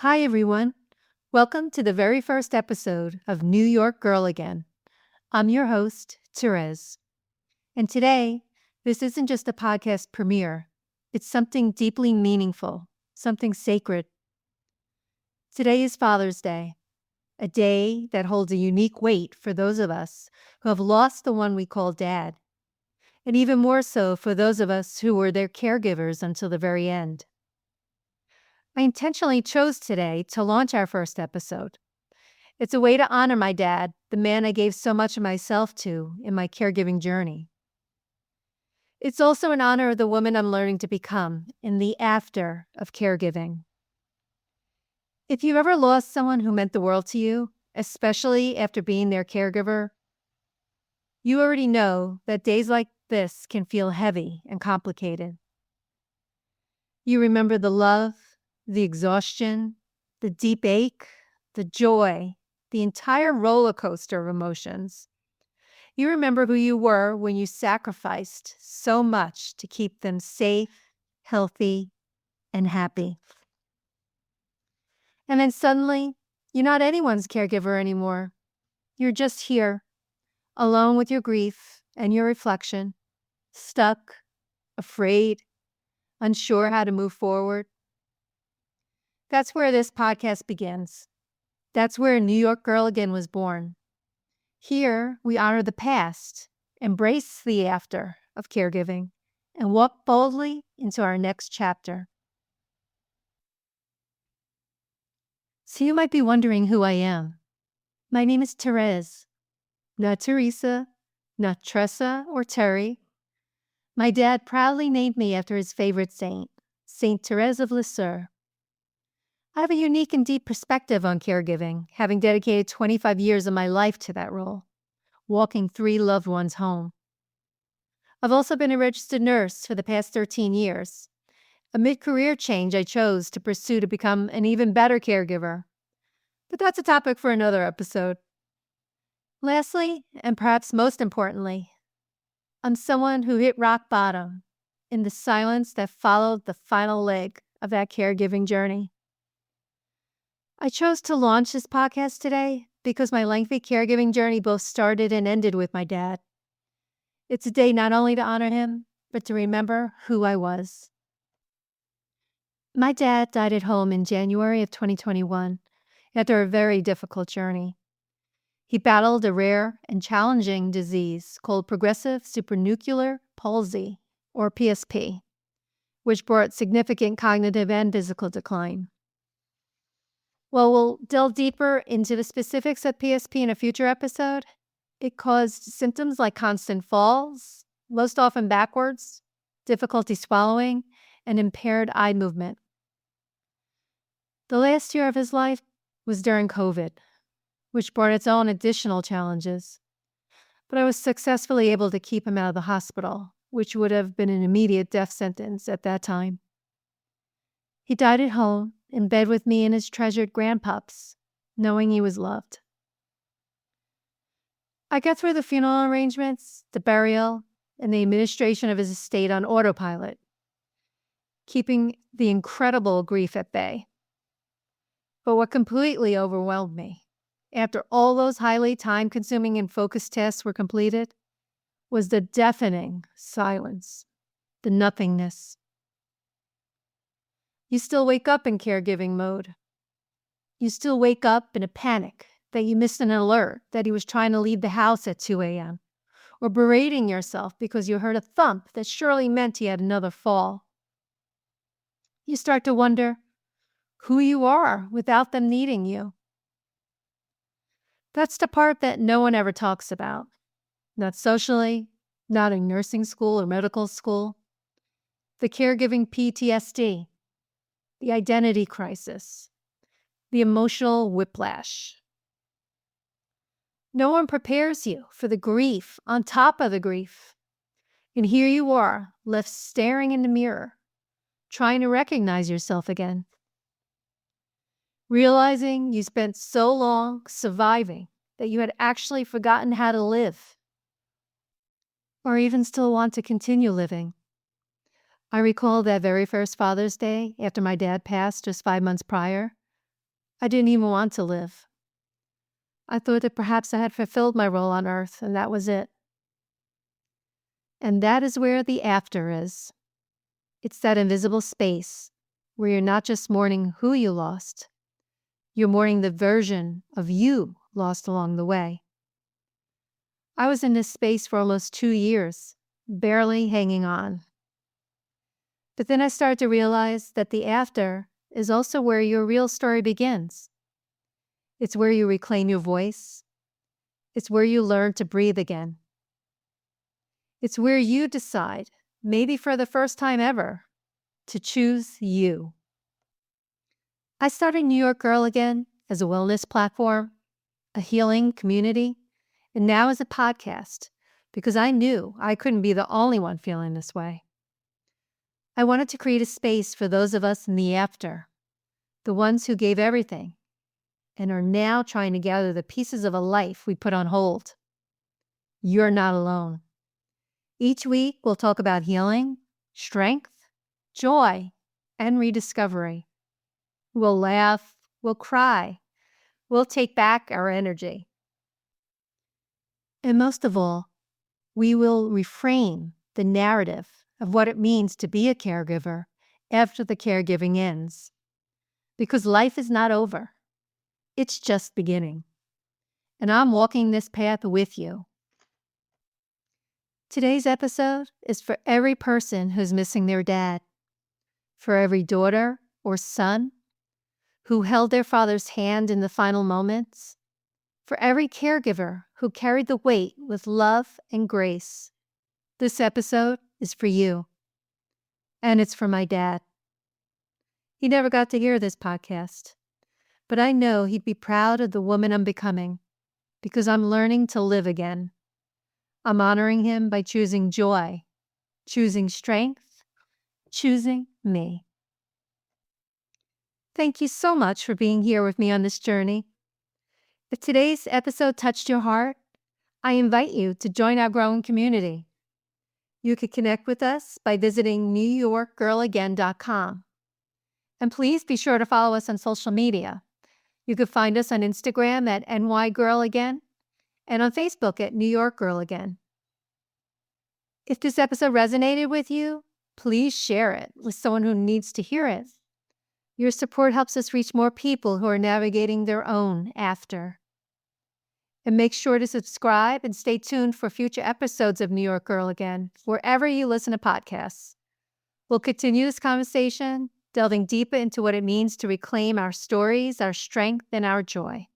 Hi, everyone. Welcome to the very first episode of New York Girl Again. I'm your host, Thérèse. And today, this isn't just a podcast premiere, it's something deeply meaningful, something sacred. Today is Father's Day, a day that holds a unique weight for those of us who have lost the one we call dad, and even more so for those of us who were their caregivers until the very end. I intentionally chose today to launch our first episode. It's a way to honor my dad, the man I gave so much of myself to in my caregiving journey. It's also an honor of the woman I'm learning to become in the after of caregiving. If you've ever lost someone who meant the world to you, especially after being their caregiver, you already know that days like this can feel heavy and complicated. You remember the love, the exhaustion, the deep ache, the joy, the entire roller coaster of emotions. You remember who you were when you sacrificed so much to keep them safe, healthy, and happy. And then suddenly, you're not anyone's caregiver anymore. You're just here, alone with your grief and your reflection, stuck, afraid, unsure how to move forward. That's where this podcast begins. That's where New York Girl Again was born. Here, we honor the past, embrace the after of caregiving, and walk boldly into our next chapter. So you might be wondering who I am. My name is Thérèse, not Teresa, not Tressa or Terry. My dad proudly named me after his favorite saint, Saint Thérèse of Lisieux. I have a unique and deep perspective on caregiving, having dedicated 25 years of my life to that role, walking 3 loved ones home. I've also been a registered nurse for the past 13 years. A mid-career change I chose to pursue to become an even better caregiver. But that's a topic for another episode. Lastly, and perhaps most importantly, I'm someone who hit rock bottom in the silence that followed the final leg of that caregiving journey. I chose to launch this podcast today because my lengthy caregiving journey both started and ended with my dad. It's a day not only to honor him, but to remember who I was. My dad died at home in January of 2021 after a very difficult journey. He battled a rare and challenging disease called progressive supranuclear palsy, or PSP, which brought significant cognitive and physical decline. While we'll delve deeper into the specifics of PSP in a future episode, it caused symptoms like constant falls, most often backwards, difficulty swallowing, and impaired eye movement. The last year of his life was during COVID, which brought its own additional challenges. But I was successfully able to keep him out of the hospital, which would have been an immediate death sentence at that time. He died at home, in bed with me and his treasured grandpups, knowing he was loved. I got through the funeral arrangements, the burial, and the administration of his estate on autopilot, keeping the incredible grief at bay. But what completely overwhelmed me, after all those highly time-consuming and focused tasks were completed, was the deafening silence, the nothingness. You still wake up in caregiving mode. You still wake up in a panic that you missed an alert that he was trying to leave the house at 2 a.m., or berating yourself because you heard a thump that surely meant he had another fall. You start to wonder who you are without them needing you. That's the part that no one ever talks about. Not socially, not in nursing school or medical school. The caregiving PTSD, the identity crisis, the emotional whiplash. No one prepares you for the grief on top of the grief. And here you are, left staring in the mirror, trying to recognize yourself again. Realizing you spent so long surviving that you had actually forgotten how to live, or even still want to continue living. I recall that very first Father's Day after my dad passed just 5 months prior. I didn't even want to live. I thought that perhaps I had fulfilled my role on earth and that was it. And that is where the after is. It's that invisible space where you're not just mourning who you lost, you're mourning the version of you lost along the way. I was in this space for almost 2 years, barely hanging on. But then I started to realize that the after is also where your real story begins. It's where you reclaim your voice. It's where you learn to breathe again. It's where you decide, maybe for the first time ever, to choose you. I started New York Girl Again as a wellness platform, a healing community, and now as a podcast because I knew I couldn't be the only one feeling this way. I wanted to create a space for those of us in the after, the ones who gave everything and are now trying to gather the pieces of a life we put on hold. You're not alone. Each week, we'll talk about healing, strength, joy, and rediscovery. We'll laugh, we'll cry, we'll take back our energy. And most of all, we will reframe the narrative of what it means to be a caregiver after the caregiving ends. Because life is not over. It's just beginning. And I'm walking this path with you. Today's episode is for every person who's missing their dad, for every daughter or son who held their father's hand in the final moments, for every caregiver who carried the weight with love and grace. This episode is for you. And it's for my dad. He never got to hear this podcast, but I know he'd be proud of the woman I'm becoming because I'm learning to live again. I'm honoring him by choosing joy, choosing strength, choosing me. Thank you so much for being here with me on this journey. If today's episode touched your heart, I invite you to join our growing community. You can connect with us by visiting newyorkgirlagain.com. And please be sure to follow us on social media. You can find us on Instagram at nygirlagain and on Facebook at New York Girl Again. If this episode resonated with you, please share it with someone who needs to hear it. Your support helps us reach more people who are navigating their own after. And make sure to subscribe and stay tuned for future episodes of New York Girl Again, wherever you listen to podcasts. We'll continue this conversation, delving deeper into what it means to reclaim our stories, our strength, and our joy.